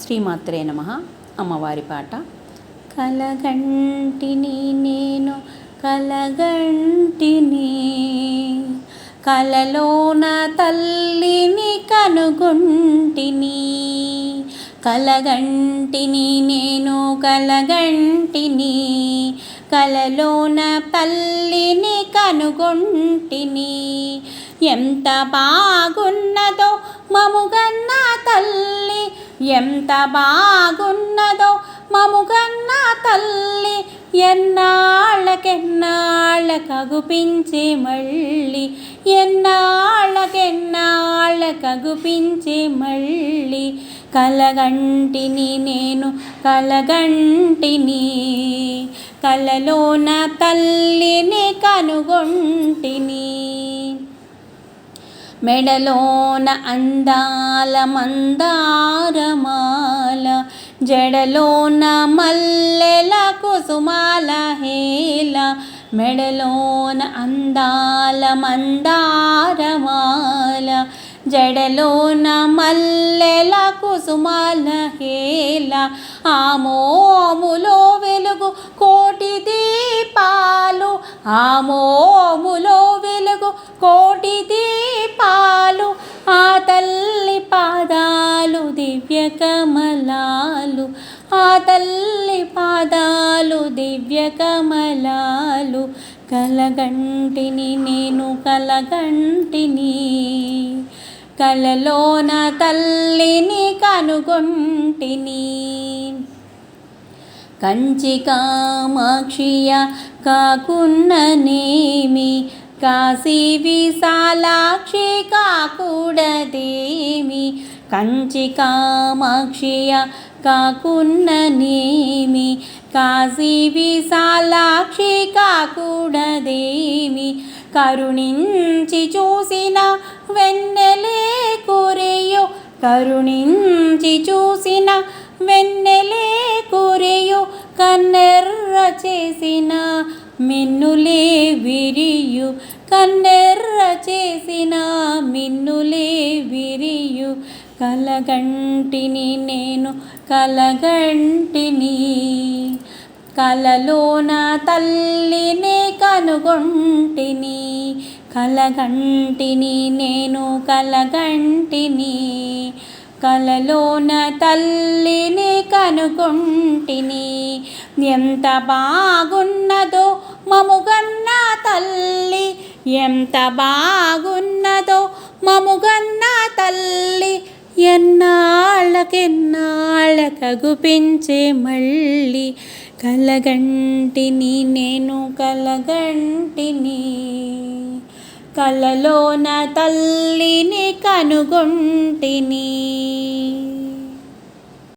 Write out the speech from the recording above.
శ్రీమాత్రే నమః. అమ్మవారి పాట. కలగంటిని నేను కలగంటిని, కలలోన తల్లిని కనుగొంటిని. కలగంటిని నేను కలగంటిని, కలలోన తల్లిని కనుగొంటిని. ఎంత బాగున్నదో మముగన్న తల్లి, ఎంత బాగున్నదో మముగన్న తల్లి. ఎన్నాళ్ళకెన్నాళ్ళకగుపించే మళ్ళీ, ఎన్నాళ్ళకెన్నాళ్ళకగుపించే మళ్ళీ. కలగంటిని నేను కలగంటిని, కలలోన తల్లిని కనుగొంటిని. మెడలోన అందాల మందారమాల, జడలోన మల్లెల కుసుమాల హేల. మెడలోన అందాల మందారమాల, జడలోన మల్లెల కుసుమాల హేల. ఆ మోములో వెలుగు కోటి దీపాలు, ఆ మోములో వెలుగు కోటి దీపాలు. ఆ తల్లి పాదాలు దివ్య కమలాలు, ఆ తల్లి పాదాలు దివ్య కమలాలు. కలగంటిని నేను కలగంటిని, కలలోన తల్లిని కనుగొంటిని. కంచి కామాక్షియ కాకున్ననేమి, కాశీ విశాలాక్షి కాకూడదేమి. కంచి కామాక్షియ కాకున్ననేమి, కాశీ విశాలాక్షి కాకూడదేమి. కరుణించి చూసిన వెన్నెలే కురియు, కరుణించి చూసిన వెన్నెలే కురియు. కన్నెర్ర చేసిన మిన్నులే విరియు, కన్నెర్ర చేసిన మిన్నులే విరియు. కలగంటిని నేను కలగంటిని, కలలోన తల్లిని కనుగొంటిని. కలగంటిని నేను కలగంటిని, కలలోన తల్లిని కనుగొంటిని. ఎంత బాగున్నదో మముగన్న తల్లి, ఎంత బాగున్నదో మముగన్న తల్లి. ఎన్నాళ్ళకెన్నాళ్ళకగుపించే మళ్ళీ. కలగంటిని నేను కలగంటిని, కలలోన తల్లిని కనుగొంటిని.